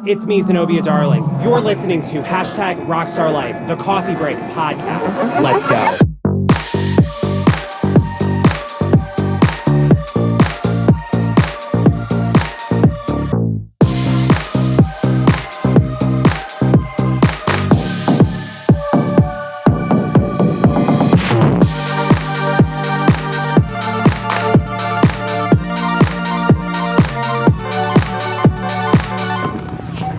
It's me, Zenobia, darling. You're listening to hashtag Rockstar Life, the Coffee Break podcast. Let's go.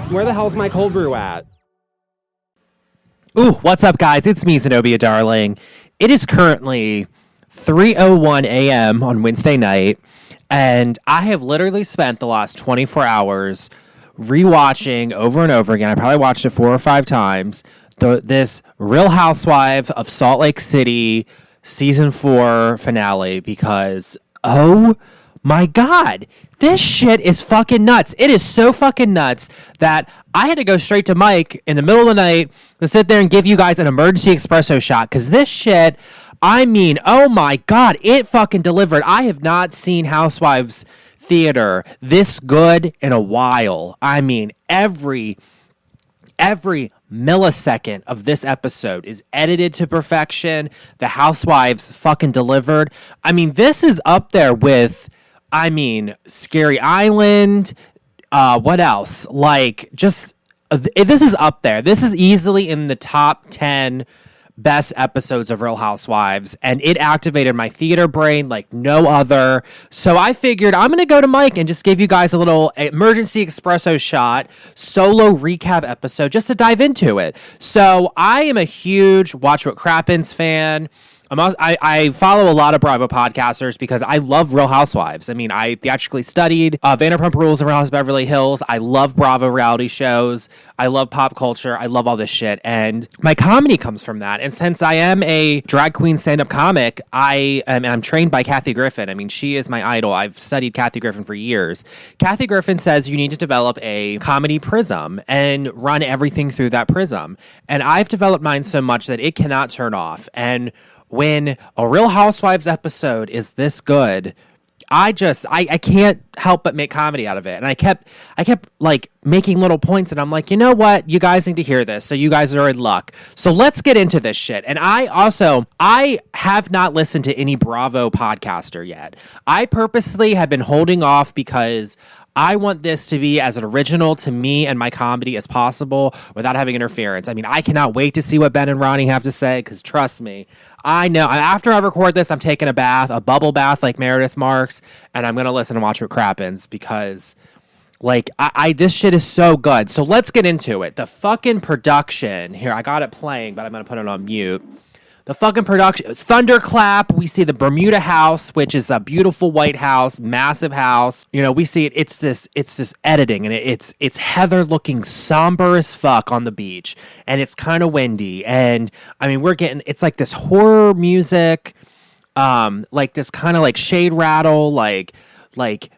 Where the hell's my cold brew at? Ooh, what's up, guys? It's me, Zenobia, darling. It is currently 3:01 a.m. on Wednesday night, and I have literally spent the last 24 hours rewatching over and over again. I probably watched it 4 or 5 times. This Real Housewives of Salt Lake City season 4 finale because, oh my God, this shit is fucking nuts. It is so fucking nuts that I had to go straight to Mike in the middle of the night to sit there and give you guys an emergency espresso shot because this shit, I mean, oh my God, it fucking delivered. I have not seen Housewives theater this good in a while. I mean, every millisecond of this episode is edited to perfection. The Housewives fucking delivered. I mean, this is up there with, Scary Island. What else? Like, just, this is up there. This is easily in the top 10 best episodes of Real Housewives, and it activated my theater brain like no other. So I figured I'm going to go to Mike and just give you guys a little emergency espresso shot solo recap episode just to dive into it. So I am a huge Watch What Crappens fan. I follow a lot of Bravo podcasters because I love Real Housewives. I mean, I theatrically studied Vanderpump Rules and Real House of Beverly Hills. I love Bravo reality shows. I love pop culture. I love all this shit. And my comedy comes from that. And since I am a drag queen stand-up comic, I'm trained by Kathy Griffin. I mean, she is my idol. I've studied Kathy Griffin for years. Kathy Griffin says you need to develop a comedy prism and run everything through that prism. And I've developed mine so much that it cannot turn off. And when a Real Housewives episode is this good, I can't help but make comedy out of it. And I kept like making little points, and I'm like, you know what? You guys need to hear this. So you guys are in luck. So let's get into this shit. And I have not listened to any Bravo podcaster yet. I purposely have been holding off because I want this to be as original to me and my comedy as possible without having interference. I mean, I cannot wait to see what Ben and Ronnie have to say because trust me, I know after I record this, I'm taking a bubble bath like Meredith Marks, and I'm going to listen and watch what crappens because like this shit is so good. So let's get into it. The fucking production here, I got it playing, but I'm going to put it on mute. The fucking production, thunderclap. We see the Bermuda house, which is a beautiful white house, massive house. You know, we see it. It's this editing, and it's Heather looking somber as fuck on the beach, and it's kind of windy. And I mean, it's like this horror music, like this kind of like shade rattle, like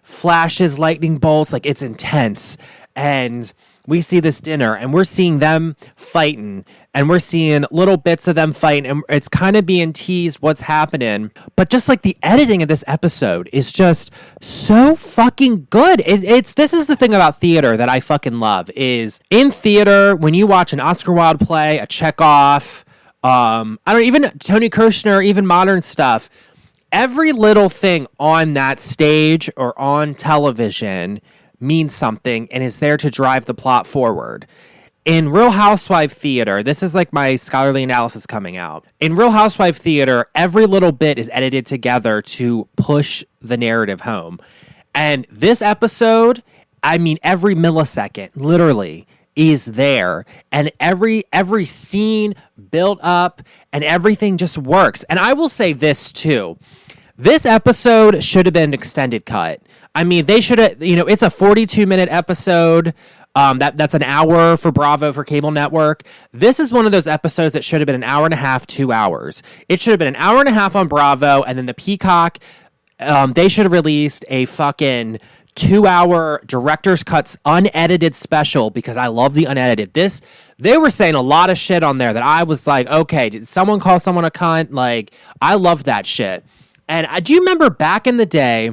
flashes, lightning bolts. Like it's intense, and we see this dinner, and we're seeing them fighting, and we're seeing little bits of them fighting, and it's kind of being teased what's happening. But just like the editing of this episode is just so fucking good. This is the thing about theater that I fucking love is in theater, when you watch an Oscar Wilde play, a Chekhov, even Tony Kushner, even modern stuff, every little thing on that stage or on television means something and is there to drive the plot forward. In Real Housewife theater, this is like my scholarly analysis coming out. In Real Housewife theater, every little bit is edited together to push the narrative home. And this episode, I mean, every millisecond, literally, is there. And every scene built up and everything just works. And I will say this too. This episode should have been an extended cut. I mean, they should have, it's a 42-minute episode. That's an hour for Bravo, for cable network. This is one of those episodes that should have been an hour and a half, 2 hours. It should have been an hour and a half on Bravo, and then the Peacock, they should have released a fucking 2-hour director's cuts unedited special because I love the unedited. They were saying a lot of shit on there that I was like, okay, did someone call someone a cunt? Like, I love that shit. And do you remember back in the day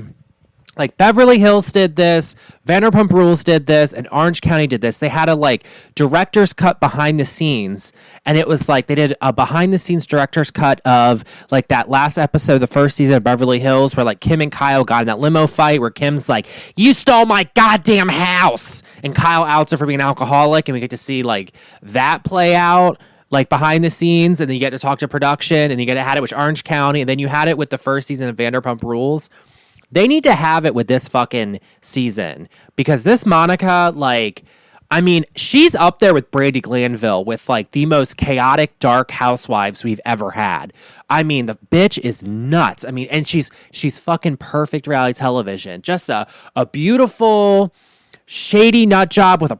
Like Beverly Hills did this, Vanderpump Rules did this, and Orange County did this. They had a like director's cut behind the scenes, and it was like they did a behind the scenes director's cut of like that last episode, the first season of Beverly Hills, where like Kim and Kyle got in that limo fight where Kim's like, "You stole my goddamn house," and Kyle outs her for being an alcoholic, and we get to see like that play out. Like behind the scenes, and then you get to talk to production, and you had it with Orange County, and then you had it with the first season of Vanderpump Rules. They need to have it with this fucking season because this Monica, like, I mean, she's up there with Brandi Glanville with like the most chaotic, dark housewives we've ever had. I mean, the bitch is nuts. I mean, and she's fucking perfect reality television. Just a beautiful, shady nut job with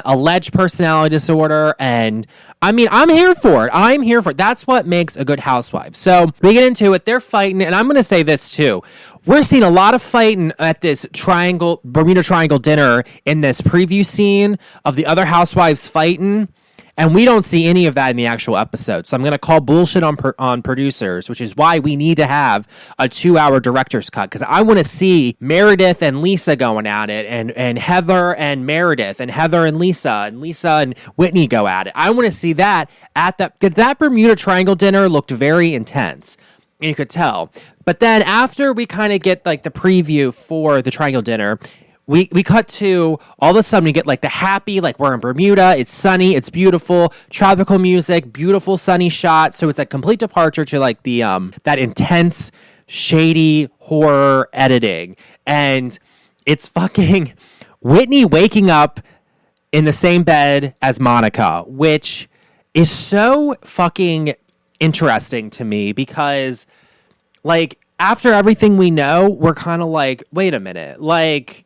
alleged personality disorder. And I mean, I'm here for it. That's what makes a good housewife. So we get into it. They're fighting. And I'm going to say this too. We're seeing a lot of fighting at this Bermuda Triangle dinner in this preview scene of the other housewives fighting. And we don't see any of that in the actual episode. So I'm going to call bullshit on producers, which is why we need to have a 2-hour director's cut. Because I want to see Meredith and Lisa going at it, and Heather and Meredith, and Heather and Lisa and Whitney go at it. I want to see that because that Bermuda Triangle dinner looked very intense. You could tell. But then after we kind of get like the preview for the Triangle dinner, we cut to all of a sudden we get like the happy, like we're in Bermuda, it's sunny, it's beautiful, tropical music, beautiful sunny shot. So it's a complete departure to like the that intense, shady horror editing. And it's fucking Whitney waking up in the same bed as Monica, which is so fucking interesting to me because like after everything we know, we're kind of like, wait a minute, like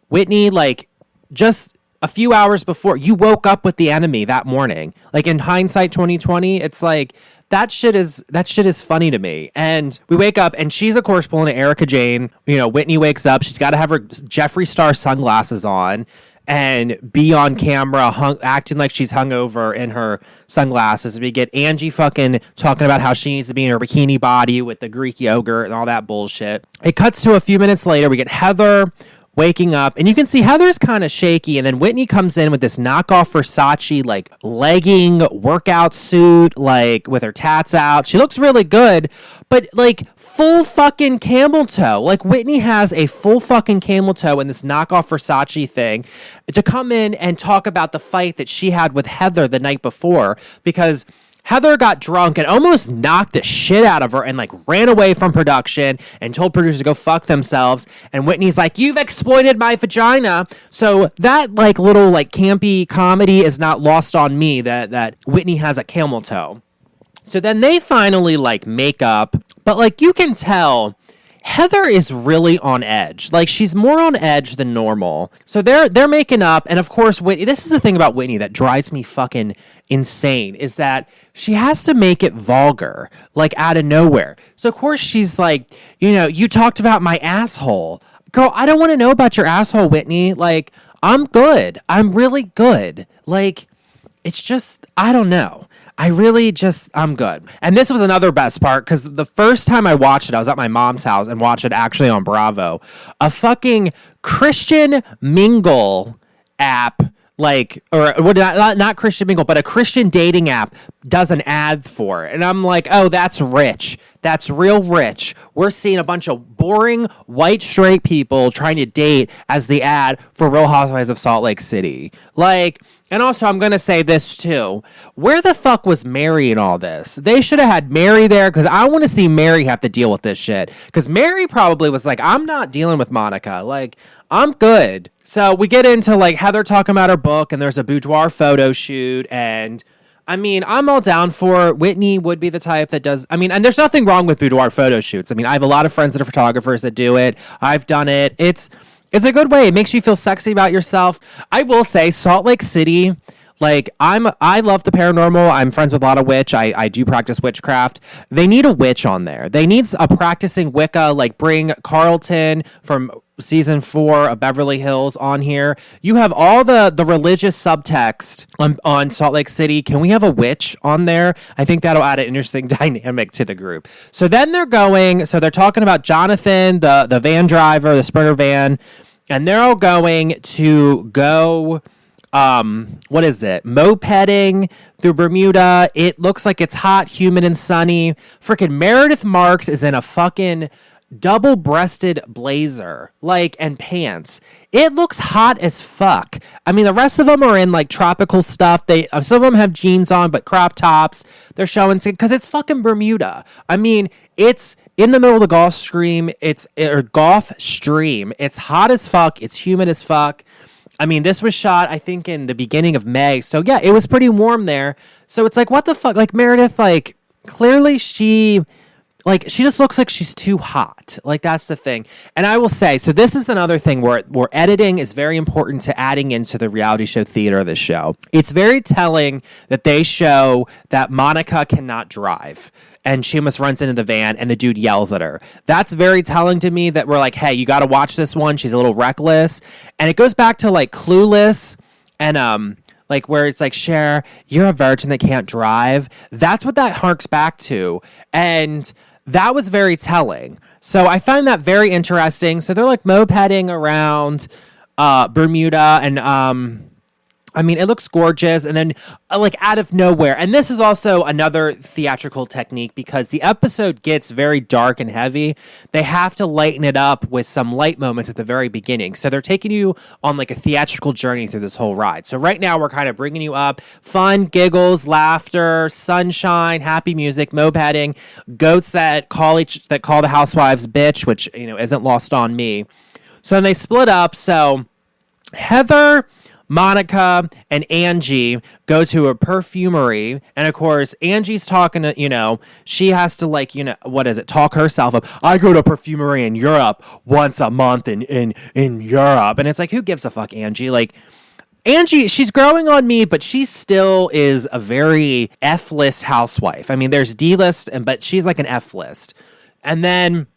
Whitney, like just a few hours before you woke up with the enemy that morning, like in hindsight 2020, it's like that shit is funny to me. And we wake up and she's of course pulling an Erica Jane. You know, Whitney wakes up, she's got to have her Jeffree Star sunglasses on and be on camera acting like she's hungover in her sunglasses. We get Angie fucking talking about how she needs to be in her bikini body with the Greek yogurt and all that bullshit. It cuts to a few minutes later. We get Heather waking up, and you can see Heather's kind of shaky, and then Whitney comes in with this knockoff Versace, like, legging workout suit, like, with her tats out. She looks really good, but, like, full fucking camel toe. Like, Whitney has a full fucking camel toe in this knockoff Versace thing to come in and talk about the fight that she had with Heather the night before, because Heather got drunk and almost knocked the shit out of her and like ran away from production and told producers to go fuck themselves. And Whitney's like, "You've exploited my vagina." So that like little like campy comedy is not lost on me that Whitney has a camel toe. So then they finally like make up, but like you can tell Heather is really on edge. Like, she's more on edge than normal. So they're making up, and of course, this is the thing about Whitney that drives me fucking insane, is that she has to make it vulgar, like, out of nowhere. So, of course, she's like, you know, "You talked about my asshole." Girl, I don't want to know about your asshole, Whitney. Like, I'm good. I'm really good. Like, it's just, I don't know. I'm good. And this was another best part, because the first time I watched it, I was at my mom's house and watched it actually on Bravo. A fucking Christian Mingle app, like, or not Christian Mingle, but a Christian dating app does an ad for it. And I'm like, oh, that's rich. That's real rich. We're seeing a bunch of boring white straight people trying to date as the ad for Real Housewives of Salt Lake City. Like, and also I'm going to say this too. Where the fuck was Mary in all this? They should have had Mary there, because I want to see Mary have to deal with this shit. Because Mary probably was like, I'm not dealing with Monica. Like, I'm good. So we get into like Heather talking about her book, and there's a boudoir photo shoot, and I mean, I'm all down for it. Whitney would be the type that does, I mean, and there's nothing wrong with boudoir photo shoots. I mean, I have a lot of friends that are photographers that do it. I've done it. It's a good way. It makes you feel sexy about yourself. I will say Salt Lake City, Like, I love the paranormal. I'm friends with a lot of witch. I do practice witchcraft. They need a witch on there. They need a practicing Wicca, like bring Carlton from season 4 of Beverly Hills on here. You have all the religious subtext on Salt Lake City. Can we have a witch on there? I think that'll add an interesting dynamic to the group. So then they're talking about Jonathan, the van driver, the Sprinter van, and they're all going to go what is it? Mopeding through Bermuda. It looks like it's hot, humid, and sunny. Freaking Meredith Marks is in a fucking double-breasted blazer, and pants. It looks hot as fuck. I mean, the rest of them are in like tropical stuff. Some of them have jeans on, but crop tops. They're showing because it's fucking Bermuda. I mean, it's in the middle of the Gulf Stream. Gulf Stream. It's hot as fuck. It's humid as fuck. I mean, this was shot, I think, in the beginning of May. So, yeah, it was pretty warm there. So, it's like, what the fuck? Like, Meredith, clearly she just looks like she's too hot. Like, that's the thing. And I will say, so this is another thing where editing is very important to adding into the reality show theater of this show. It's very telling that they show that Monica cannot drive. And she almost runs into the van, and the dude yells at her. That's very telling to me that we're like, hey, you got to watch this one. She's a little reckless. And it goes back to, Clueless and, where it's like, Cher, you're a virgin that can't drive. That's what that harks back to. And that was very telling. So I find that very interesting. So they're, mopeding around Bermuda, and I mean, it looks gorgeous, and then, out of nowhere, and this is also another theatrical technique, because the episode gets very dark and heavy. They have to lighten it up with some light moments at the very beginning, so they're taking you on, a theatrical journey through this whole ride. So right now, we're kind of bringing you up fun, giggles, laughter, sunshine, happy music, mopeding, goats that call the housewives bitch, which, isn't lost on me. So then they split up, so Heather, Monica, and Angie go to a perfumery, and of course Angie's talking to, she has to talk herself up. I go to a perfumery in Europe once a month in Europe, and it's like, who gives a fuck, Angie? Angie, she's growing on me, but she still is a very F-list housewife. I mean, there's D-list, but she's like an F-list. And then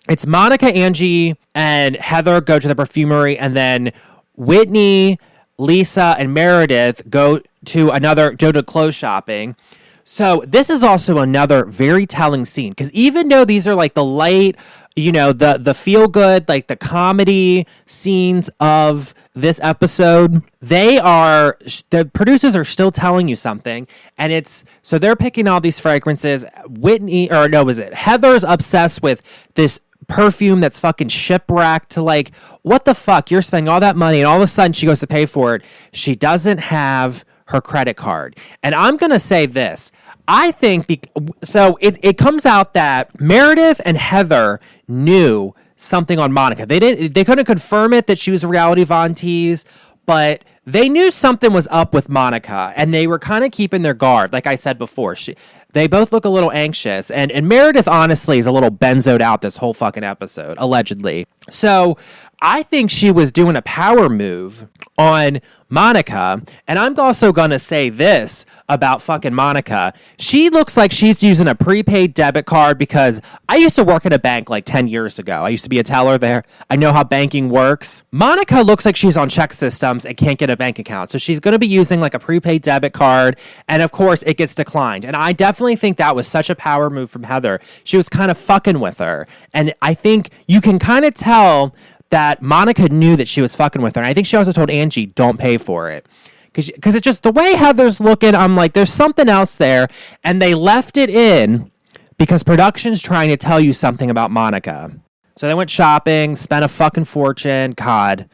it's Monica, Angie, and Heather go to the perfumery, and then Whitney, Lisa, and Meredith go to clothes shopping. So this is also another very telling scene, because even though these are the light, the feel good, the comedy scenes of this episode, the producers are still telling you something, and so they're picking all these fragrances. Heather's obsessed with this perfume that's fucking shipwrecked to what the fuck? You're spending all that money, and all of a sudden she goes to pay for it. She doesn't have her credit card. And I'm going to say this. I think, it comes out that Meredith and Heather knew something on Monica. They couldn't confirm it that she was a reality Von Teese, but they knew something was up with Monica, and they were kind of keeping their guard. Like I said before, they both look a little anxious, and Meredith honestly is a little benzoed out this whole fucking episode, allegedly. So I think she was doing a power move on Monica, and I'm also going to say this about fucking Monica. She looks like she's using a prepaid debit card, because I used to work at a bank 10 years ago. I used to be a teller there. I know how banking works. Monica looks like she's on check systems and can't get a bank account. So she's going to be using a prepaid debit card, and of course it gets declined. And I definitely think that was such a power move from Heather. She was kind of fucking with her. And I think you can kind of tell that Monica knew that she was fucking with her. And I think she also told Angie, don't pay for it. Because it's just the way Heather's looking, I'm like, there's something else there. And they left it in because production's trying to tell you something about Monica. So they went shopping, spent a fucking fortune. God.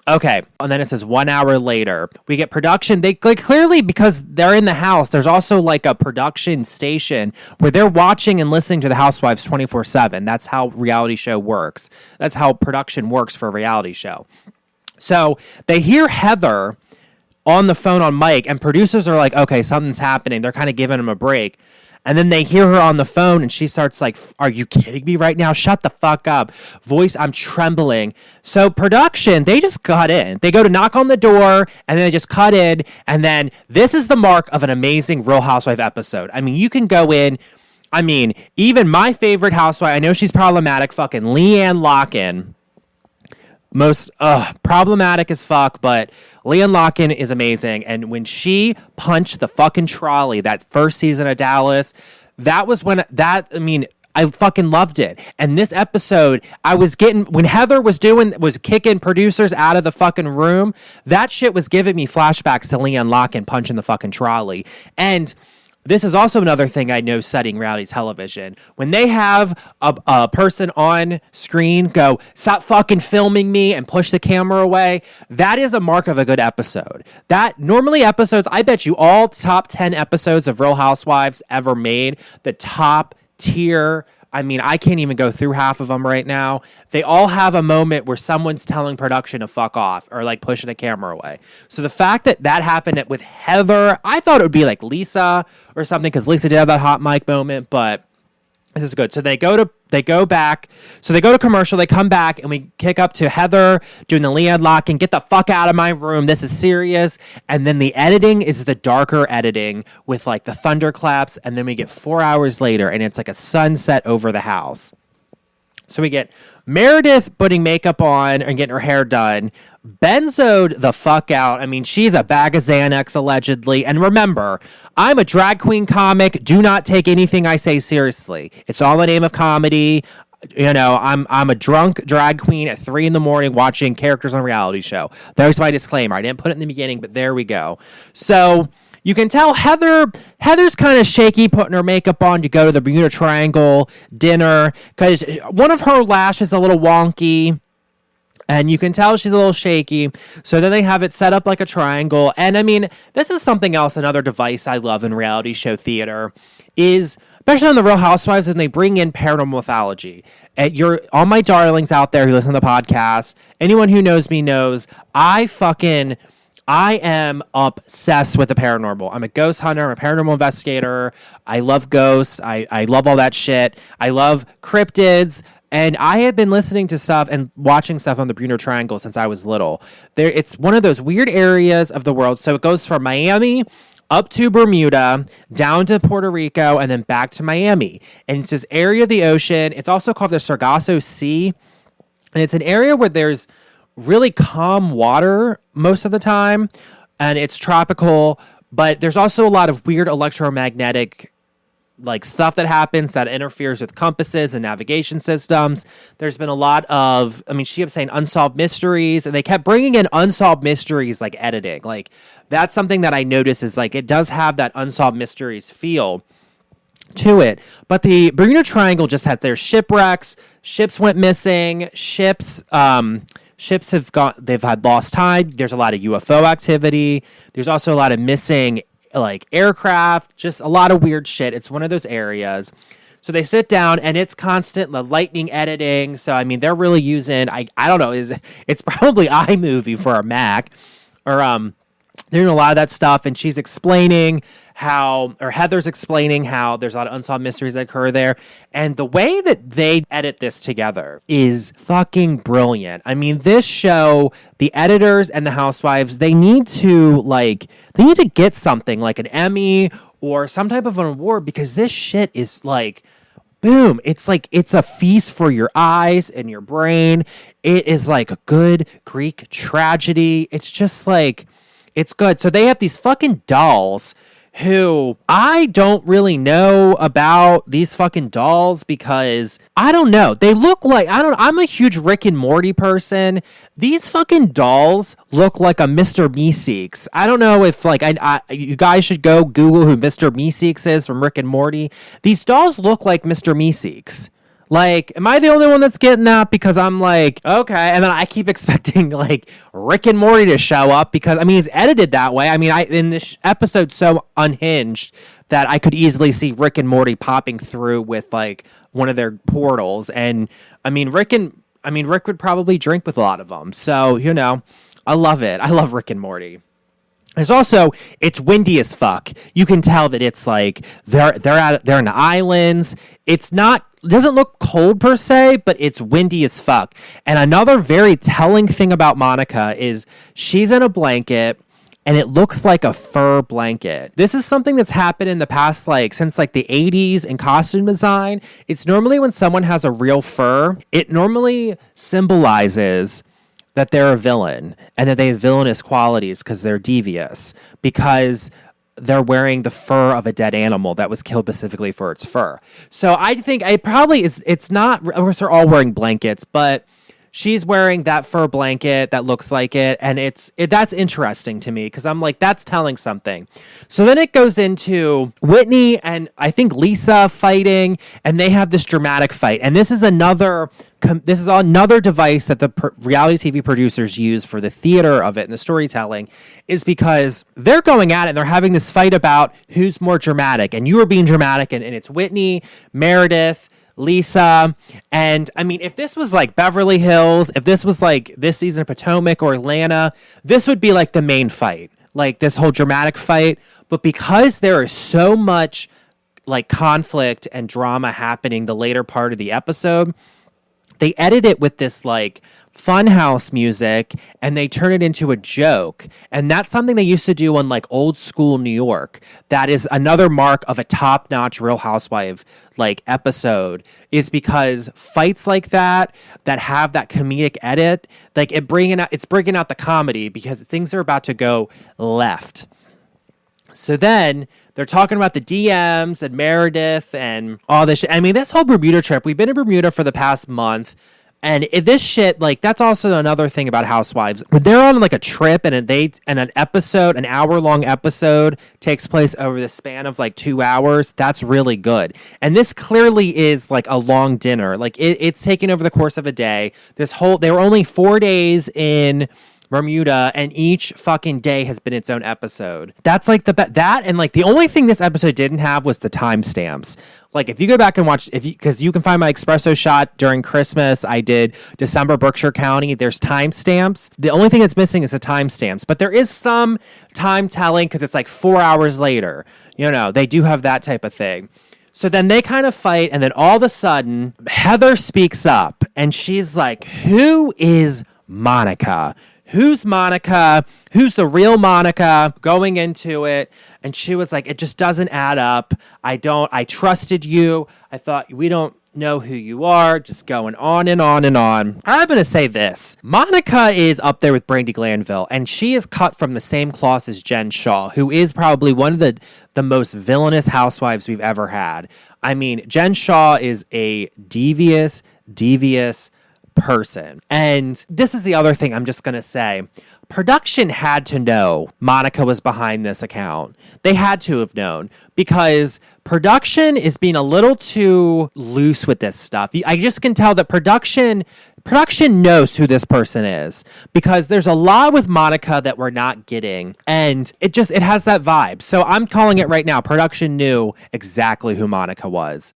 Okay. And then it says 1 hour later. We get production. They clearly, because they're in the house, there's also a production station where they're watching and listening to the Housewives 24/7. That's how reality show works. That's how production works for a reality show. So they hear Heather on the phone on mic, and producers are like, okay, something's happening. They're kind of giving him a break. And then they hear her on the phone and she starts like, are you kidding me right now? Shut the fuck up. Voice, I'm trembling. So production, they just cut in. They go to knock on the door and then they just cut in. And then this is the mark of an amazing Real Housewife episode. I mean, you can go in. I mean, even my favorite housewife, I know she's problematic, fucking Leanne Locken. Most problematic as fuck, but Leanne Locken is amazing. And when she punched the fucking trolley that first season of Dallas, that was when I fucking loved it. And this episode, I was getting, when Heather was kicking producers out of the fucking room, that shit was giving me flashbacks to Leanne Locken punching the fucking trolley. And this is also another thing I know studying reality television. When they have a person on screen go, stop fucking filming me and push the camera away, that is a mark of a good episode. That normally episodes, I bet you all top 10 episodes of Real Housewives ever made, the top tier, I mean, I can't even go through half of them right now. They all have a moment where someone's telling production to fuck off or like pushing a camera away. So the fact that that happened with Heather, I thought it would be like Lisa or something because Lisa did have that hot mic moment, but this is good. So they go to commercial, they come back, and we kick up to Heather doing the Leanne Locken, get the fuck out of my room, this is serious. And then the editing is the darker editing with like the thunderclaps, and then we get 4 hours later, and it's like a sunset over the house. So we get Meredith putting makeup on and getting her hair done. Benzoed the fuck out. I mean, she's a bag of Xanax, allegedly. And remember, I'm a drag queen comic. Do not take anything I say seriously. It's all in the name of comedy. You know, I'm a drunk drag queen at 3 a.m. watching characters on a reality show. There's my disclaimer. I didn't put it in the beginning, but there we go. So you can tell Heather's kind of shaky putting her makeup on to go to the Bermuda Triangle dinner because one of her lashes is a little wonky. And you can tell she's a little shaky. So then they have it set up like a triangle. And I mean, this is something else, another device I love in reality show theater is, especially on the Real Housewives, and they bring in paranormal mythology. All my darlings out there who listen to the podcast, anyone who knows me knows, I am obsessed with the paranormal. I'm a ghost hunter. I'm a paranormal investigator. I love ghosts. I love all that shit. I love cryptids. And I have been listening to stuff and watching stuff on the Bermuda Triangle since I was little. It's one of those weird areas of the world. So it goes from Miami up to Bermuda, down to Puerto Rico, and then back to Miami. And it's this area of the ocean. It's also called the Sargasso Sea. And it's an area where there's really calm water most of the time. And it's tropical. But there's also a lot of weird electromagnetic like stuff that happens that interferes with compasses and navigation systems. There's been a lot of, she kept saying unsolved mysteries, and they kept bringing in unsolved mysteries like editing. Like that's something that I noticed is like it does have that unsolved mysteries feel to it. But the Bermuda Triangle just has their shipwrecks, ships went missing, ships they've had lost time. There's a lot of UFO activity. There's also a lot of missing like aircraft, just a lot of weird shit. It's one of those areas. So they sit down and it's constant lightning editing. So, they're really using, I don't know, it's probably iMovie for a Mac or, they're doing a lot of that stuff. And she's explaining Heather's explaining how there's a lot of unsolved mysteries that occur there. And the way that they edit this together is fucking brilliant. This show, the editors and the housewives, they need to get something like an Emmy or some type of an award because this shit is like, boom. It's like, it's a feast for your eyes and your brain. It is like a good Greek tragedy. It's just like, it's good. So they have these fucking dolls who I don't really know about these fucking dolls because I don't know. They look like, I'm a huge Rick and Morty person. These fucking dolls look like a Mr. Meeseeks. I don't know if you guys should go Google who Mr. Meeseeks is from Rick and Morty. These dolls look like Mr. Meeseeks. Like, am I the only one that's getting that? Because I'm like, okay. And then I keep expecting, like, Rick and Morty to show up because, it's edited that way. In this episode so unhinged that I could easily see Rick and Morty popping through with, like, one of their portals. And, Rick would probably drink with a lot of them. So, I love it. I love Rick and Morty. There's also, it's windy as fuck. You can tell that it's like they're in the islands. It doesn't look cold per se, but it's windy as fuck. And another very telling thing about Monica is she's in a blanket and it looks like a fur blanket. This is something that's happened in the past, like since like the 80s in costume design. It's normally when someone has a real fur, it normally symbolizes that they're a villain and that they have villainous qualities because they're devious, because they're wearing the fur of a dead animal that was killed specifically for its fur. So I think it's not, of course they're all wearing blankets, but she's wearing that fur blanket that looks like it. And that's interesting to me because I'm like, that's telling something. So then it goes into Whitney and I think Lisa fighting, and they have this dramatic fight. And this is another device that the reality TV producers use for the theater of it and the storytelling, is because they're going at it and they're having this fight about who's more dramatic. And you are being dramatic, and it's Whitney, Meredith, Lisa. And I mean, if this was like Beverly Hills, if this was like this season of Potomac or Atlanta, this would be like the main fight, like this whole dramatic fight. But because there is so much like conflict and drama happening the later part of the episode, they edit it with this like funhouse music and they turn it into a joke. And that's something they used to do on like old school New York. That is another mark of a top-notch Real Housewife like episode, is because fights like that have that comedic edit, like it's bringing out the comedy because things are about to go left. So then they're talking about the DMs and Meredith and all this shit. I mean, this whole Bermuda trip, we've been in Bermuda for the past month. And this shit, like, that's also another thing about Housewives. When they're on like a trip and an hour-long episode takes place over the span of like 2 hours, that's really good. And this clearly is like a long dinner. Like it's taken over the course of a day. They were only 4 days in Bermuda, and each fucking day has been its own episode. That's like that, and like the only thing this episode didn't have was the timestamps. Like if you go back and watch, because you can find my espresso shot during Christmas, I did December Berkshire County. There's timestamps. The only thing that's missing is the timestamps, but there is some time telling because it's like 4 hours later. You know, they do have that type of thing. So then they kind of fight, and then all of a sudden, Heather speaks up, and she's like, "Who is Monica? Who's Monica? Who's the real Monica?" Going into it. And she was like, "It just doesn't add up. I trusted you. I thought we don't know who you are." Just going on and on and on. I'm going to say this. Monica is up there with Brandi Glanville, and she is cut from the same cloth as Jen Shaw, who is probably one of the most villainous housewives we've ever had. I mean, Jen Shaw is a devious person. And this is the other thing I'm just going to say. Production had to know Monica was behind this account. They had to have known, because production is being a little too loose with this stuff. I just can tell that production knows who this person is, because there's a lot with Monica that we're not getting, and it has that vibe. So I'm calling it right now. Production knew exactly who Monica was.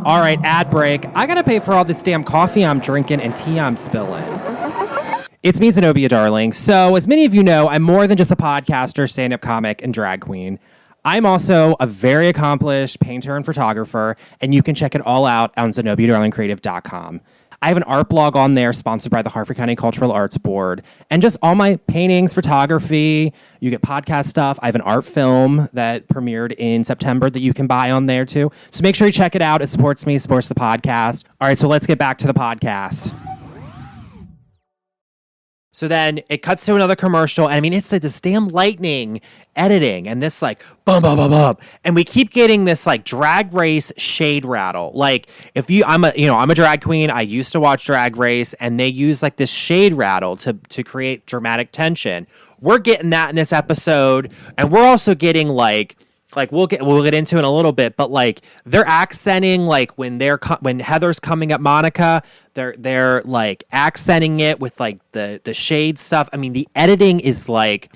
All right, ad break. I gotta pay for all this damn coffee I'm drinking and tea I'm spilling. It's me, Zenobia, darling. So, as many of you know, I'm more than just a podcaster, stand-up comic, and drag queen. I'm also a very accomplished painter and photographer, and you can check it all out on ZenobiaDarlingCreative.com. I have an art blog on there sponsored by the Harford County Cultural Arts Board, and just all my paintings, photography. You get podcast stuff. I have an art film that premiered in September that you can buy on there too. So make sure you check it out. It supports me, supports the podcast. All right, so let's get back to the podcast. So then it cuts to another commercial, and I mean, it's like this damn lightning editing, and this like bum bum bum bum, and we keep getting this like Drag Race shade rattle. Like I'm a drag queen. I used to watch Drag Race, and they use like this shade rattle to create dramatic tension. We're getting that in this episode, and we're also getting like we'll get into it in a little bit, but like they're accenting like when Heather's coming at Monica, they're like accenting it with like the shade stuff. I mean, the editing is like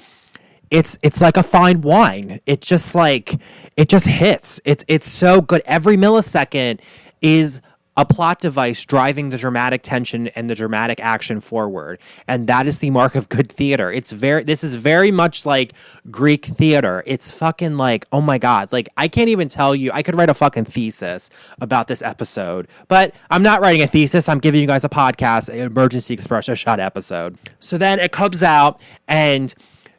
it's like a fine wine. It just hits. It's so good. Every millisecond is a plot device driving the dramatic tension and the dramatic action forward. And that is the mark of good theater. This is very much like Greek theater. It's fucking like, oh my God. Like, I can't even tell you, I could write a fucking thesis about this episode, but I'm not writing a thesis. I'm giving you guys a podcast, an emergency espresso shot episode. So then it comes out and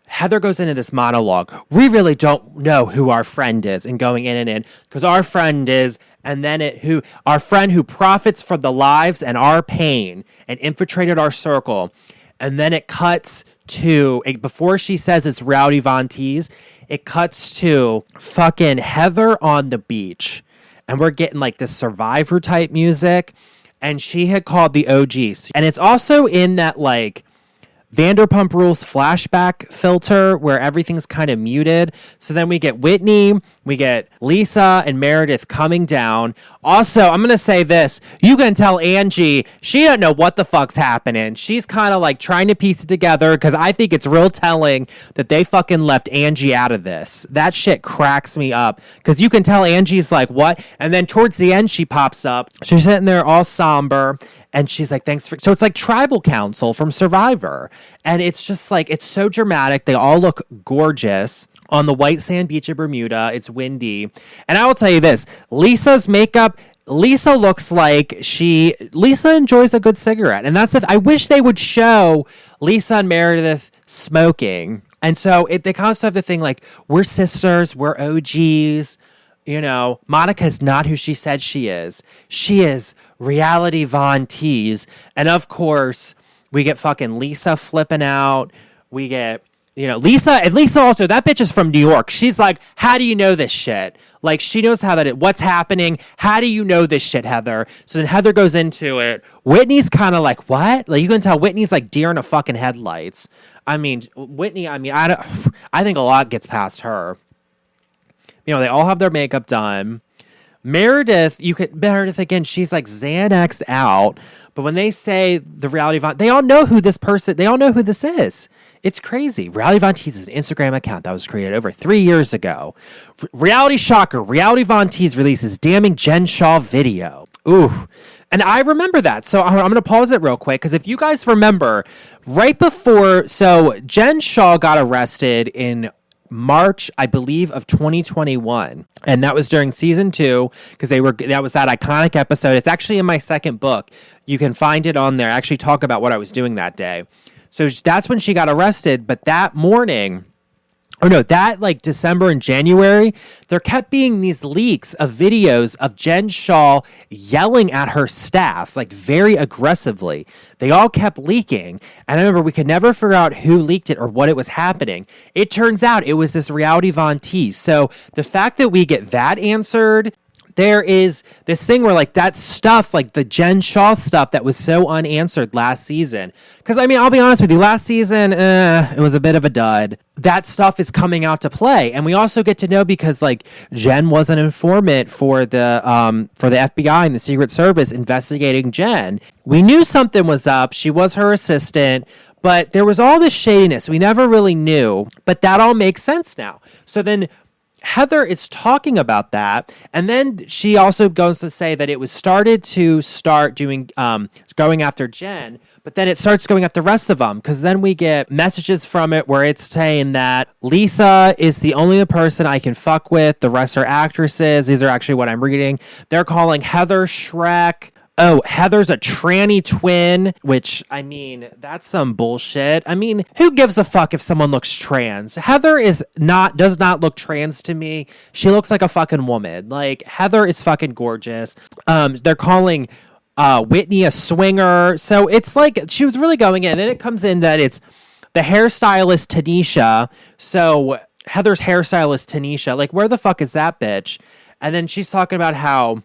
Heather goes into this monologue. We really don't know who our friend is, and going in and in, because our friend is, and then our friend who profits from the lives and our pain and infiltrated our circle. And then it cuts to, before she says it's Rowdy Von Teese, it cuts to fucking Heather on the beach. And we're getting like this Survivor type music. And she had called the OGs. And it's also in that like Vanderpump Rules flashback filter where everything's kind of muted. So then we get Whitney, we get Lisa and Meredith coming down. Also, I'm going to say this. You can tell Angie, she doesn't know what the fuck's happening. She's kind of like trying to piece it together because I think it's real telling that they fucking left Angie out of this. That shit cracks me up because you can tell Angie's like, what? And then towards the end, she pops up. She's sitting there all somber. And she's like, thanks for... So it's like Tribal Council from Survivor. And it's just like, it's so dramatic. They all look gorgeous on the white sand beach of Bermuda. It's windy. And I will tell you this. Lisa's makeup... Lisa looks like Lisa enjoys a good cigarette. And that's it. I wish they would show Lisa and Meredith smoking. And so they kind of have the thing like, we're sisters, we're OGs. You know, Monica is not who she said she is. She is Reality Von Teese. And of course, we get fucking Lisa flipping out. We get, Lisa, and Lisa also, that bitch is from New York. She's like, how do you know this shit? Like, she knows what's happening. How do you know this shit, Heather? So then Heather goes into it. Whitney's kind of like, what? Like, you can tell Whitney's like deer in the fucking headlights. I mean, Whitney, I think a lot gets past her. They all have their makeup done. Meredith again, she's like Xanaxed out. But when they say the Reality Von, they all know who this is. It's crazy. Reality Von Teese is an Instagram account that was created over 3 years ago. Reality shocker. Reality Von Teese releases damning Jen Shaw video. Ooh. And I remember that. So I'm going to pause it real quick. Because if you guys remember, right before, so Jen Shaw got arrested in March, I believe, of 2021. And that was during season 2 because that was that iconic episode. It's actually in my second book. You can find it on there. I actually talk about what I was doing that day. So that's when she got arrested. But that morning, that like December and January, there kept being these leaks of videos of Jen Shaw yelling at her staff, like very aggressively. They all kept leaking. And I remember we could never figure out who leaked it or what it was happening. It turns out it was this Reality Von Teese. So the fact that we get that answered, there is this thing where like that stuff, like the Jen Shaw stuff that was so unanswered last season. Because I'll be honest with you, last season, it was a bit of a dud. That stuff is coming out to play. And we also get to know because like Jen was an informant for the FBI and the Secret Service investigating Jen. We knew something was up. She was her assistant. But there was all this shadiness. We never really knew. But that all makes sense now. So then Heather is talking about that, and then she also goes to say that it was start doing going after Jen, but then it starts going after the rest of them because then we get messages from it where it's saying that Lisa is the only person I can fuck with. The rest are actresses. These are actually what I'm reading. They're calling Heather Shrek. Oh, Heather's a tranny twin, which, that's some bullshit. Who gives a fuck if someone looks trans? Heather does not look trans to me. She looks like a fucking woman. Like, Heather is fucking gorgeous. They're calling Whitney a swinger. So it's like, she was really going in. And then it comes in that it's the hairstylist Tanisha. So Heather's hairstylist Tanisha. Like, where the fuck is that bitch? And then she's talking about how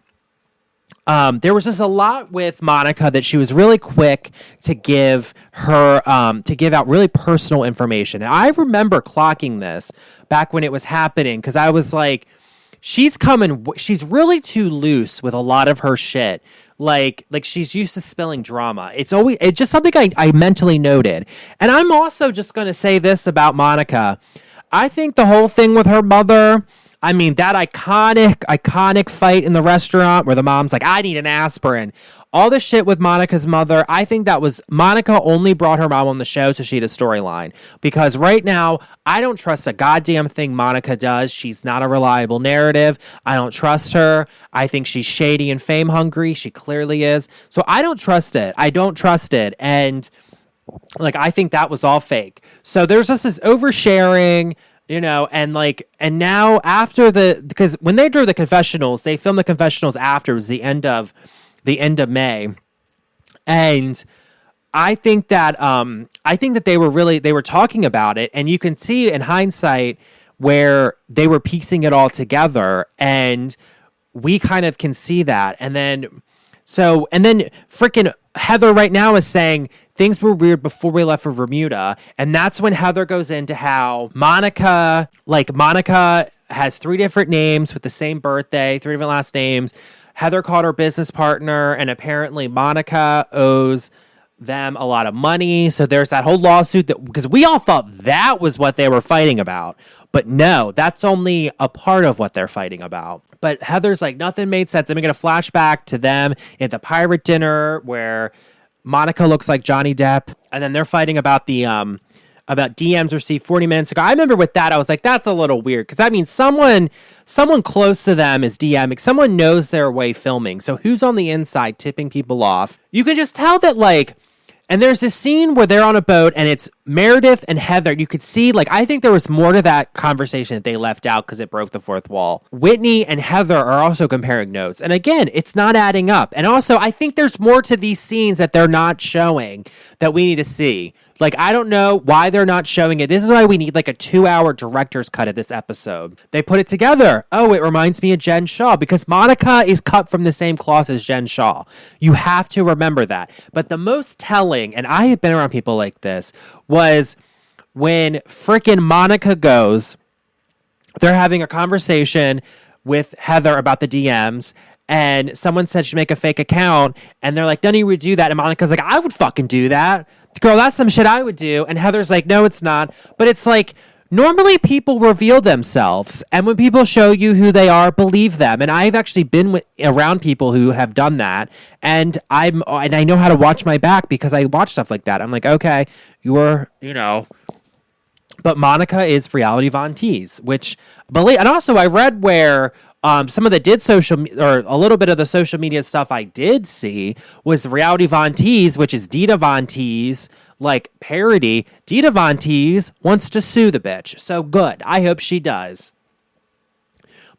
there was just a lot with Monica that she was really quick to give out really personal information. And I remember clocking this back when it was happening because I was like, she's really too loose with a lot of her shit. Like she's used to spilling drama. It's just something I mentally noted. And I'm also just going to say this about Monica. I think the whole thing with her mother, I mean, that iconic fight in the restaurant where the mom's like, I need an aspirin. All the shit with Monica's mother, I think that was Monica only brought her mom on the show so she had a storyline. Because right now, I don't trust a goddamn thing Monica does. She's not a reliable narrative. I don't trust her. I think she's shady and fame hungry. She clearly is. So I don't trust it. And like, I think that was all fake. So there's just this oversharing, and now after because when they drew the confessionals, they filmed the confessionals after, it was the end of May. And I think that they were talking about it, and you can see in hindsight where they were piecing it all together, and we kind of can see that. And then freaking Heather right now is saying things were weird before we left for Bermuda. And that's when Heather goes into how Monica has 3 different names with the same birthday, 3 different last names. Heather called her business partner, and apparently Monica owes them a lot of money. So there's that whole lawsuit because we all thought that was what they were fighting about. But no, that's only a part of what they're fighting about. But Heather's like, nothing made sense. Then we get a flashback to them at the pirate dinner where Monica looks like Johnny Depp. And then they're fighting about about DMs received 40 minutes ago. I remember with that, I was like, that's a little weird. Because, I mean, someone close to them is DMing. Someone knows their way filming. So who's on the inside tipping people off? You can just tell that, like... And there's this scene where they're on a boat, and it's Meredith and Heather. You could see, like, I think there was more to that conversation that they left out because it broke the fourth wall. Whitney and Heather are also comparing notes. And again, it's not adding up. And also, I think there's more to these scenes that they're not showing that we need to see. Like, I don't know why they're not showing it. This is why we need, like, a 2-hour director's cut of this episode. They put it together. Oh, it reminds me of Jen Shaw because Monica is cut from the same cloth as Jen Shaw. You have to remember that. But the most telling, and I have been around people like this, was when frickin' Monica goes, they're having a conversation with Heather about the DMs, and someone said she'd make a fake account, and they're like, none of you would do that. And Monica's like, I would fucking do that. Girl, that's some shit I would do. And Heather's like, no, it's not. But it's like, normally people reveal themselves. And when people show you who they are, believe them. And I've actually been around people who have done that. And I know how to watch my back because I watch stuff like that. I'm like, okay, But Monica is Reality Von Teese, which, and also I read where... some of the a little bit of the social media stuff I did see was Reality Von Teese, which is Dita Von Teese, like parody. Dita Von Teese wants to sue the bitch. So good. I hope she does.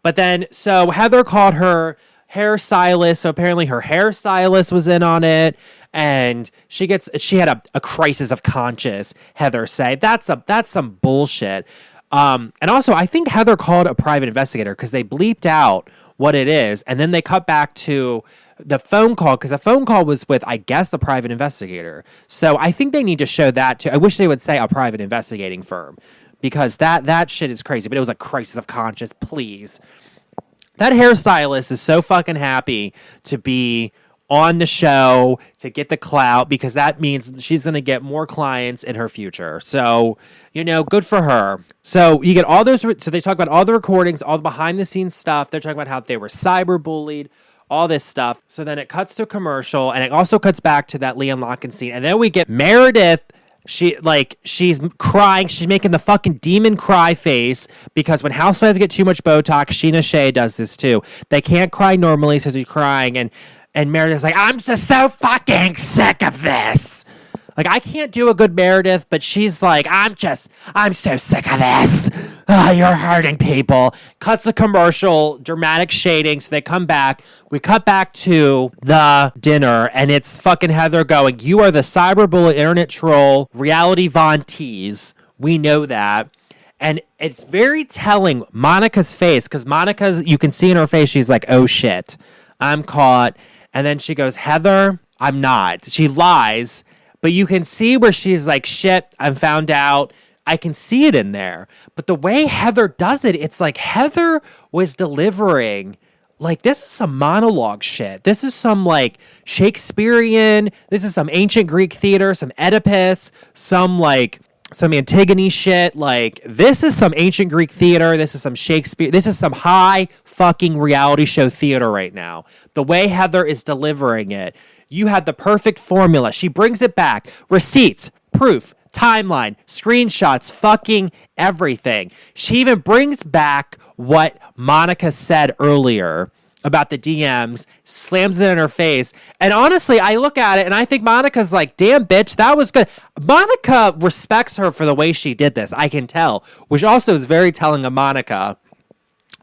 But then, so Heather called her hairstylist. So apparently her hairstylist was in on it. And she had a crisis of conscience, Heather said. That's some bullshit. And also, I think Heather called a private investigator because they bleeped out what it is. And then they cut back to the phone call because the phone call was with, I guess, the private investigator. So I think they need to show that too. I wish they would say a private investigating firm because that shit is crazy. But it was a crisis of conscience, please. That hairstylist is so fucking happy to be on the show to get the clout because that means she's going to get more clients in her future. So, good for her. So you get all those. So they talk about all the recordings, all the behind the scenes stuff. They're talking about how they were cyberbullied, all this stuff. So then it cuts to a commercial and it also cuts back to that Leon Locken scene. And then we get Meredith. She's crying. She's making the fucking demon cry face because when housewives get too much Botox, Sheena Shea does this too. They can't cry normally, so she's crying. And Meredith's like, I'm just so fucking sick of this. Like, I can't do a good Meredith, but she's like, I'm so sick of this. You're hurting people. Cuts the commercial, dramatic shading, so they come back. We cut back to the dinner, and it's fucking Heather going, you are the cyberbully internet troll, Reality Von Teese. We know that. And it's very telling, Monica's face, because you can see in her face, she's like, oh shit, I'm caught. And then she goes, Heather, I'm not. She lies, but you can see where she's like, shit, I'm found out. I can see it in there. But the way Heather does it, it's like Heather was delivering, like, this is some monologue shit. This is some, like, Shakespearean, this is some ancient Greek theater, some Oedipus, some, like, some Antigone shit. Like, this is some ancient Greek theater. This is some Shakespeare. This is some high fucking reality show theater right now. The way Heather is delivering it. You had the perfect formula. She brings it back. Receipts, proof, timeline, screenshots, fucking everything. She even brings back what Monica said earlier about the DMs, slams it in her face. And honestly, I look at it and I think Monica's like, damn, bitch, that was good. Monica respects her for the way she did this. I can tell, which also is very telling of Monica.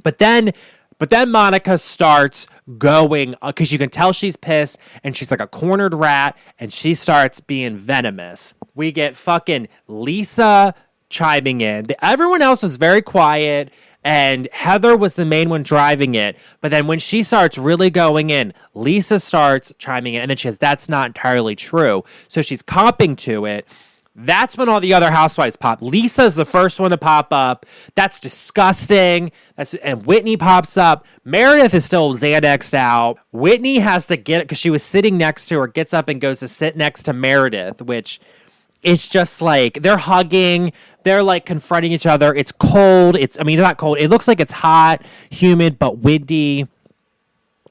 But then Monica starts going, because you can tell she's pissed, and she's like a cornered rat, and she starts being venomous. We get fucking Lisa chiming in. Everyone else was very quiet, and Heather was the main one driving it. But then when she starts really going in, Lisa starts chiming in, and then she says, that's not entirely true. So she's comping to it. That's when all the other housewives pop. Lisa's the first one to pop up. That's disgusting. And Whitney pops up. Meredith is still Xanaxed out. Whitney has to get it because she was sitting next to her, gets up and goes to sit next to Meredith, which it's just like they're hugging. They're like confronting each other. It's cold. It's not cold. It looks like it's hot, humid, but windy.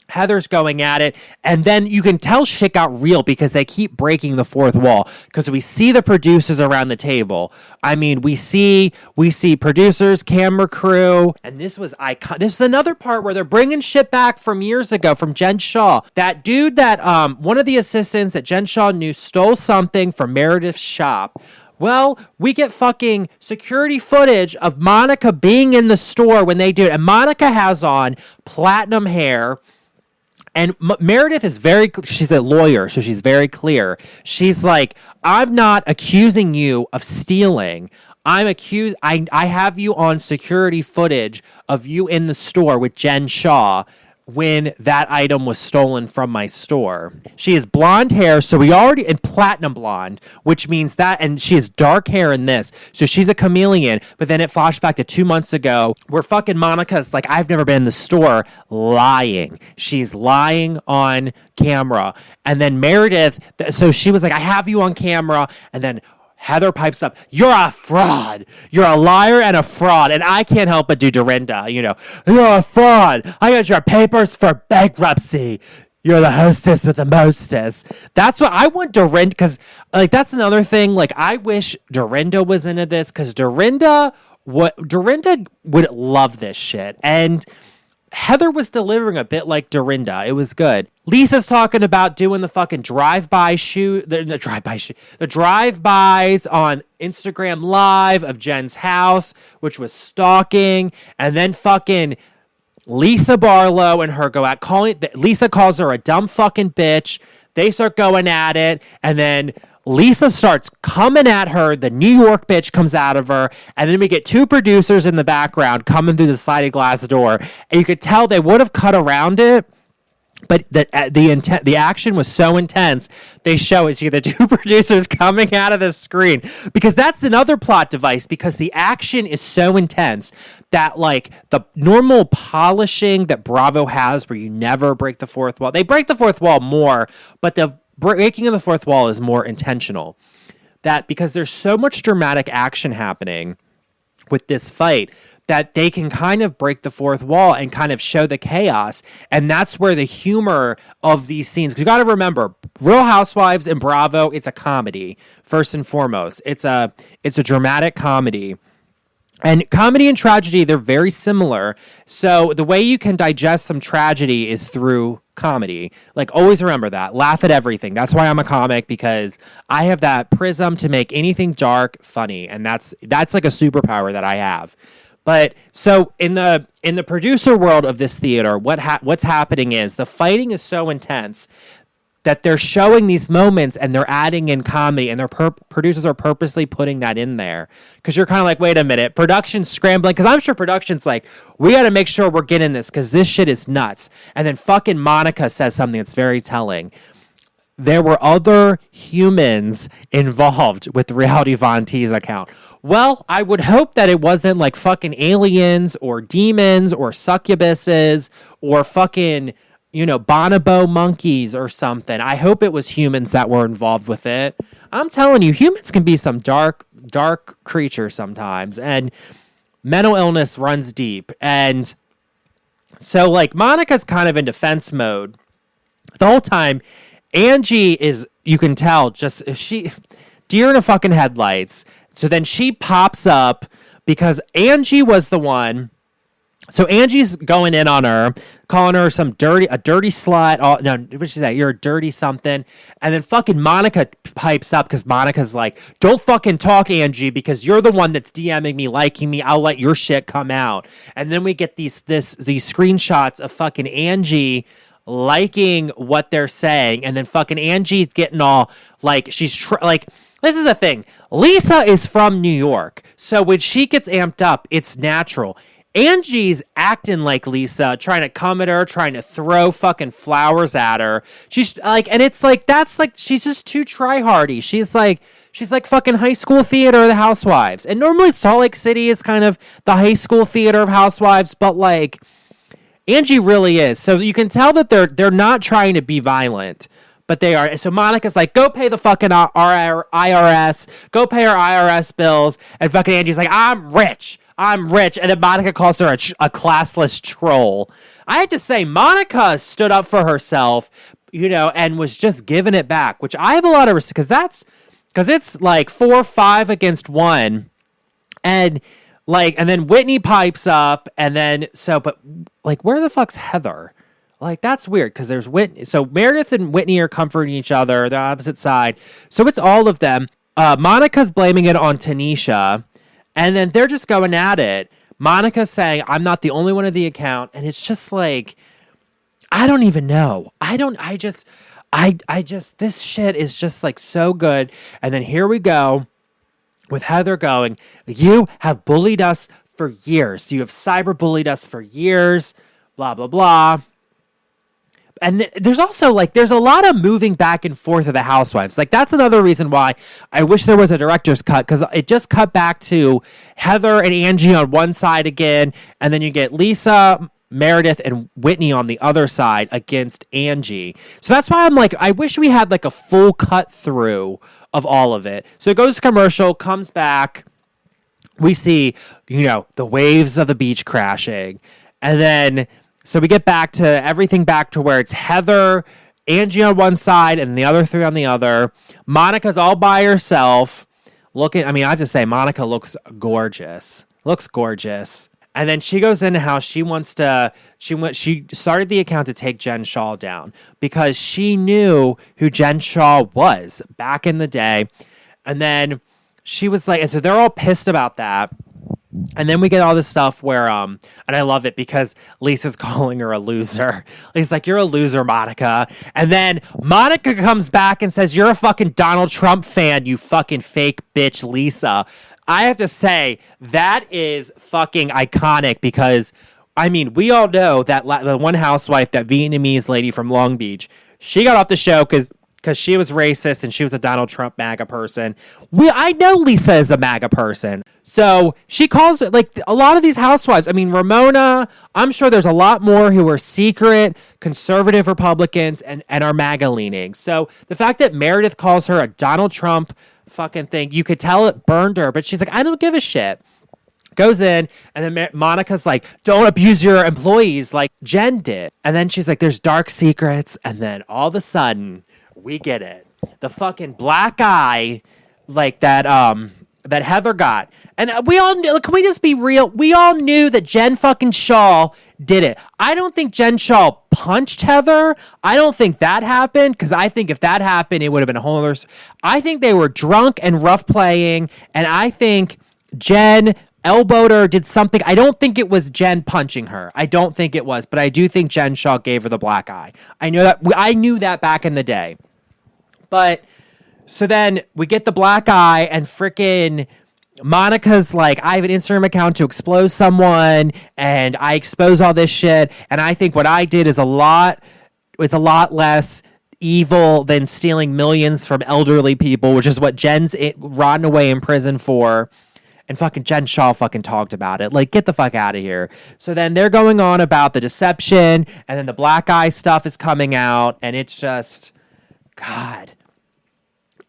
Heather's going at it, and then you can tell shit got real because they keep breaking the fourth wall, because we see the producers around the table. I mean, we see producers, camera crew, and this was this is another part where they're bringing shit back from years ago from Jen Shaw. That dude that one of the assistants that Jen Shaw knew stole something from Meredith's shop. Well, we get fucking security footage of Monica being in the store when they do it, and Monica has on platinum hair. And Meredith is she's a lawyer, so she's very clear. She's like, I'm not accusing you of stealing. I have you on security footage of you in the store with Jen Shaw when that item was stolen from my store. She has blonde hair, so and platinum blonde, which means that, and she has dark hair in this, so she's a chameleon. But then it flashed back to 2 months ago where fucking Monica's like, I've never been in the store, lying. She's lying on camera. And then Meredith, so she was like, I have you on camera, and then Heather pipes up, you're a fraud. You're a liar and a fraud. And I can't help but do Dorinda, you're a fraud. I got your papers for bankruptcy. You're the hostess with the mostest. That's what I want Dorinda, because that's another thing. Like, I wish Dorinda was into this, because Dorinda would love this shit. And Heather was delivering a bit like Dorinda. It was good. Lisa's talking about doing the fucking drive-bys on Instagram Live of Jen's house, which was stalking. And then fucking Lisa Barlow and her go out Lisa calls her a dumb fucking bitch. They start going at it. And then Lisa starts coming at her. The New York bitch comes out of her. And then we get two producers in the background coming through the sliding glass door. And you could tell they would have cut around it, but the action was so intense. They show it. You get the two producers coming out of the screen, because that's another plot device, because the action is so intense that, like, the normal polishing that Bravo has where you never break the fourth wall. They break the fourth wall more, but the breaking of the fourth wall is more intentional. That because there's so much dramatic action happening with this fight that they can kind of break the fourth wall and kind of show the chaos. And that's where the humor of these scenes, because you got to remember, Real Housewives and Bravo, it's a comedy first and foremost. It's a dramatic comedy. And comedy and tragedy, they're very similar. So the way you can digest some tragedy is through comedy. Like, always remember that. Laugh at everything. That's why I'm a comic, because I have that prism to make anything dark funny. And that's like a superpower that I have. But so in the producer world of this theater, what's happening is the fighting is so intense that they're showing these moments and they're adding in comedy, and their producers are purposely putting that in there, because you're kind of like, wait a minute, production's scrambling, because I'm sure production's like, we got to make sure we're getting this because this shit is nuts. And then fucking Monica says something that's very telling. There were other humans involved with the Reality Von T's account. Well, I would hope that it wasn't like fucking aliens or demons or succubuses or fucking, bonobo monkeys or something. I hope it was humans that were involved with it. I'm telling you, humans can be some dark dark creature sometimes, and mental illness runs deep. And so, like, Monica's kind of in defense mode the whole time. Angie is, you can tell, just deer in a fucking headlights. So then she pops up because Angie was the one. So Angie's going in on her, calling her a dirty slut. Oh, no, what she say? You're a dirty something. And then fucking Monica pipes up because Monica's like, don't fucking talk, Angie, because you're the one that's DMing me, liking me. I'll let your shit come out. And then we get these screenshots of fucking Angie liking what they're saying, and then fucking Angie's getting all like this is the thing. Lisa is from New York, so when she gets amped up, it's natural. Angie's acting like Lisa, trying to come at her, trying to throw fucking flowers at her. She's like, and it's like, that's like, she's just too try-hardy. She's like fucking high school theater of the Housewives. And normally Salt Lake City is kind of the high school theater of Housewives, but like, Angie really is. So you can tell that they're not trying to be violent, but they are. So Monica's like, go pay the fucking IRS, go pay our IRS bills. And fucking Angie's like, I'm rich. And then Monica calls her a classless troll. I have to say, Monica stood up for herself, and was just giving it back, which I have a lot of respect, because it's like 4-5 against 1. And then Whitney pipes up, and then, but where the fuck's Heather? Like, that's weird, because there's Whitney. So Meredith and Whitney are comforting each other, they're on the opposite side. So it's all of them. Monica's blaming it on Tanisha, and then they're just going at it. Monica's saying, I'm not the only one of the account, and it's just like, I don't even know. This shit is just like so good. And then here we go with Heather going, you have bullied us for years. You have cyberbullied us for years, blah, blah, blah. And there's also, there's a lot of moving back and forth of the Housewives. Like, that's another reason why I wish there was a director's cut, because it just cut back to Heather and Angie on one side again, and then you get Lisa, Meredith, and Whitney on the other side against Angie. So that's why I'm like, I wish we had, a full cut through of all of it. So it goes to commercial, comes back, we see, the waves of the beach crashing, and then... So we get back to where it's Heather, Angie on one side, and the other three on the other. Monica's all by herself. I have to say, Monica looks gorgeous. And then she goes into how she started the account to take Jen Shaw down because she knew who Jen Shaw was back in the day. And then she was like, and so they're all pissed about that. And then we get all this stuff where, and I love it because Lisa's calling her a loser. Lisa's like, you're a loser, Monica. And then Monica comes back and says, you're a fucking Donald Trump fan, you fucking fake bitch, Lisa. I have to say, that is fucking iconic because, we all know that the one housewife, that Vietnamese lady from Long Beach, she got off the show because she was racist and she was a Donald Trump MAGA person. I know Lisa is a MAGA person. So she calls it, a lot of these housewives. Ramona, I'm sure there's a lot more who are secret conservative Republicans and are MAGA leaning. So the fact that Meredith calls her a Donald Trump fucking thing, you could tell it burned her, but she's like, I don't give a shit. Goes in, and then Monica's like, don't abuse your employees like Jen did. And then she's like, there's dark secrets. And then all of a sudden... we get it. The fucking black eye, that Heather got. And we all knew, can we just be real? We all knew that Jen fucking Shaw did it. I don't think Jen Shaw punched Heather. I don't think that happened, because I think if that happened, it would have been a whole other... I think they were drunk and rough playing, and I think Jen elbowed her, did something. I don't think it was Jen punching her. I don't think it was, but I do think Jen Shaw gave her the black eye. I knew that back in the day. But, so then we get the black eye, and frickin' Monica's like, I have an Instagram account to expose someone, and I expose all this shit, and I think what I did is a lot less evil than stealing millions from elderly people, which is what Jen's rotting away in prison for. And fucking Jen Shaw fucking talked about it. Get the fuck out of here. So then they're going on about the deception, and then the black eye stuff is coming out, and it's just... God.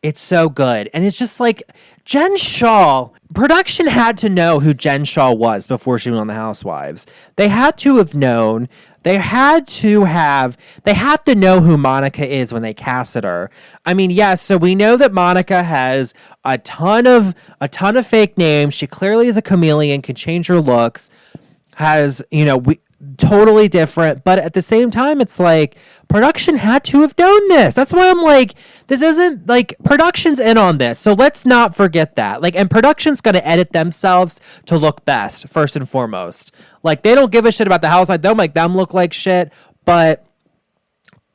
It's so good. And it's just like Jen Shaw, production had to know who Jen Shaw was before she went on The Housewives. They had to have known. They have to know who Monica is when they casted her. I mean, yes, so we know that Monica has a ton of fake names. She clearly is a chameleon, can change her looks, has, totally different, but at the same time, it's like production had to have known this. That's why I'm like, this isn't like production's in on this, so let's not forget that. Like, and production's gonna edit themselves to look best first and foremost. Like, they don't give a shit about the housewife. They'll make them look like shit, but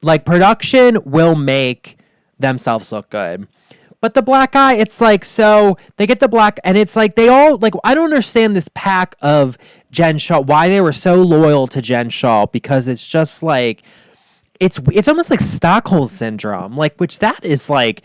like production will make themselves look good. But the black eye, it's like, so they get the black, and it's like they all, like, I don't understand this pack of Jen Shaw, why they were so loyal to Jen Shaw, because it's just like, it's almost like Stockholm syndrome, like, which that is like,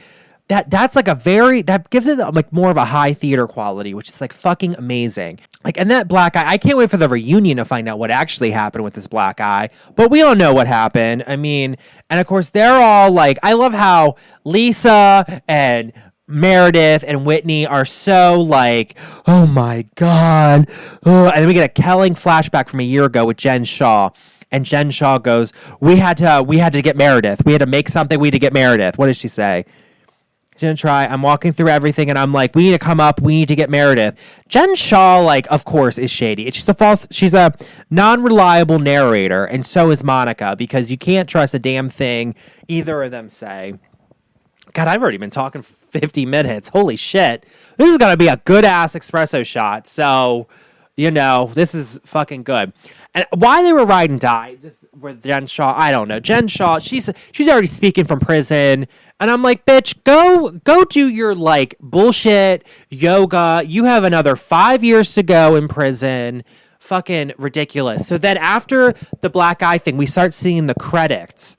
that's like that gives it like more of a high theater quality, which is like fucking amazing. Like, and that black eye, I can't wait for the reunion to find out what actually happened with this black eye, but we all know what happened. I mean, and of course they're all like, I love how Lisa and Meredith and Whitney are so like, oh my God. Ugh. And then we get a Kelling flashback from a year ago with Jen Shaw. And Jen Shaw goes, we had to get Meredith. We had to make something. We had to get Meredith. What does she say? She's gonna try. I'm walking through everything, and I'm like, we need to come up. We need to get Meredith. Jen Shaw, like, of course, is shady. She's a non-reliable narrator, and so is Monica, because you can't trust a damn thing either of them say. God, I've already been talking for 50 minutes. Holy shit. This is gonna be a good-ass espresso shot, so, this is fucking good. And why they were ride and die, just with Jen Shaw, I don't know. Jen Shaw, she's already speaking from prison, and I'm like, bitch, go do your, like, bullshit yoga. You have another 5 years to go in prison. Fucking ridiculous. So then after the black eye thing, we start seeing the credits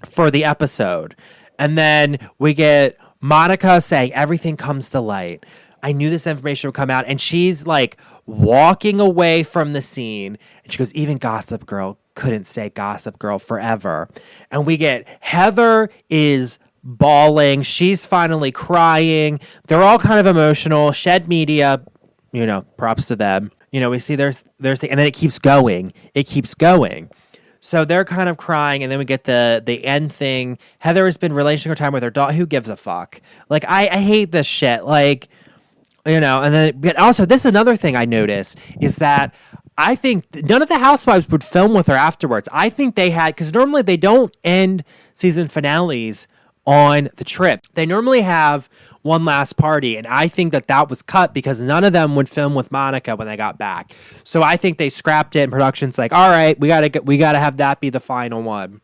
for the episode, and then we get Monica saying everything comes to light. I knew this information would come out, and she's like walking away from the scene, and she goes, even Gossip Girl couldn't stay Gossip Girl forever. And we get Heather is bawling. She's finally crying. They're all kind of emotional. Shed Media, props to them. We see there's and then it keeps going. It keeps going. So they're kind of crying, and then we get the end thing. Heather has been relating her time with her daughter. Who gives a fuck? Like, I hate this shit. Like, and then but also this is another thing I noticed is that I think none of the housewives would film with her afterwards. I think they had, because normally they don't end season finales on the trip. They normally have one last party, and I think that was cut because none of them would film with Monica when they got back. So I think they scrapped it, and production's like, all right, we gotta have that be the final one.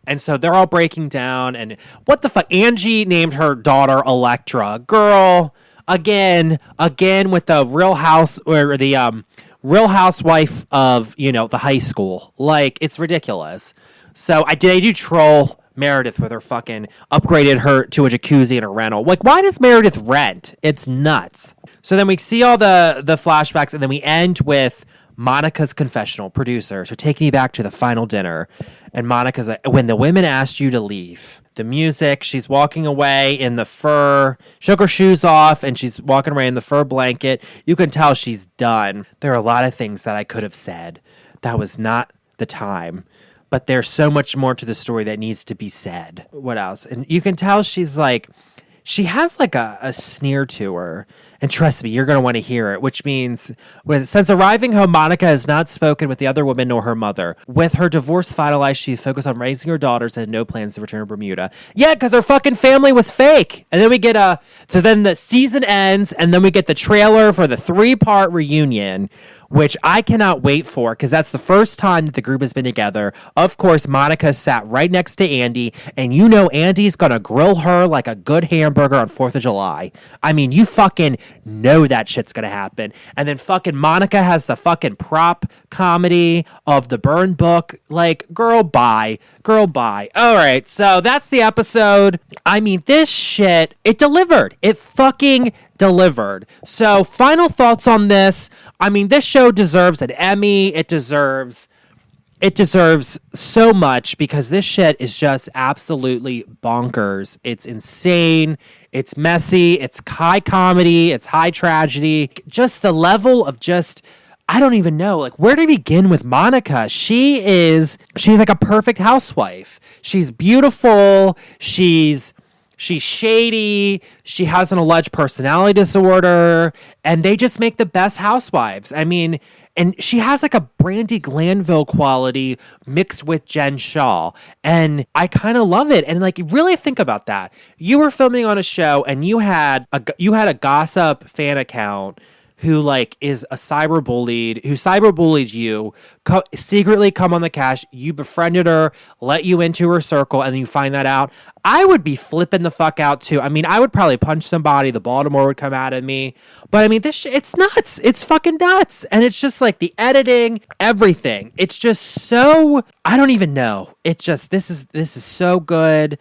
And so they're all breaking down, and what the fuck? Angie named her daughter Electra. Girl, again with the Real House, or the Real Housewife of, the high school. Like, it's ridiculous. So they do troll Meredith with her fucking upgraded her to a jacuzzi and a rental. Like, why does Meredith rent? It's nuts. So then we see all the flashbacks, and then we end with Monica's confessional, producer. So take me back to the final dinner. And Monica's like, when the women asked you to leave. The music, she's walking away in the fur, shook her shoes off, and she's walking away in the fur blanket. You can tell she's done. There are a lot of things that I could have said. That was not the time. But there's so much more to the story that needs to be said. What else? And you can tell she's like, she has like a sneer to her. And trust me, you're going to want to hear it, which means, since arriving home, Monica has not spoken with the other women nor her mother. With her divorce finalized, she's focused on raising her daughters and had no plans to return to Bermuda. Yeah, because her fucking family was fake. And then we get so then the season ends, and then we get the trailer for the 3-part reunion, which I cannot wait for, because that's the first time that the group has been together. Of course, Monica sat right next to Andy, and Andy's going to grill her like a good hamburger on 4th of July. I mean, you fucking know that shit's gonna happen. And then fucking Monica has the fucking prop comedy of the burn book. Like, girl, bye. All right, so that's the episode. I mean, this shit, it delivered. It fucking delivered. So final thoughts on this. I mean, this show deserves an Emmy. It deserves it deserves so much because this shit is just absolutely bonkers. It's insane. It's messy. It's high comedy. It's high tragedy. Just the level of I don't even know. Like, where to begin with Monica? She's like a perfect housewife. She's beautiful. She's shady. She has an alleged personality disorder, and they just make the best housewives. I mean, and she has like a Brandy Glanville quality mixed with Jen Shaw. And I kind of love it. And like, really think about that. You were filming on a show and you had a gossip fan account who like is who cyberbullied you, secretly come on the cash, you befriended her, let you into her circle, and then you find that out. I would be flipping the fuck out too. I mean, I would probably punch somebody, the Baltimore would come out at me. But I mean, it's nuts. It's fucking nuts. And it's just like the editing, everything. It's just so, I don't even know. It's just, this is so good.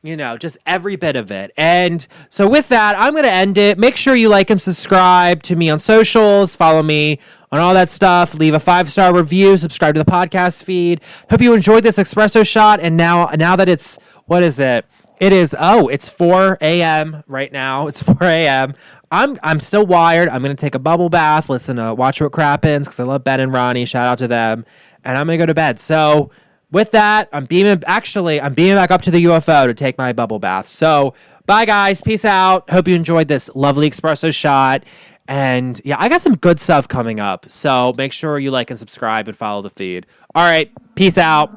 You know, just every bit of it. And so with that, I'm going to end it. Make sure you like and subscribe to me on socials. Follow me on all that stuff. Leave a 5-star review. Subscribe to the podcast feed. Hope you enjoyed this espresso shot. And now that it's, what is it? It's 4 a.m. right now. It's 4 a.m. I'm still wired. I'm going to take a bubble bath, listen to Watch What Crappens because I love Ben and Ronnie. Shout out to them. And I'm going to go to bed. So with that, I'm beaming back up to the UFO to take my bubble bath. So, bye guys. Peace out. Hope you enjoyed this lovely espresso shot. And yeah, I got some good stuff coming up. So make sure you like and subscribe and follow the feed. All right. Peace out.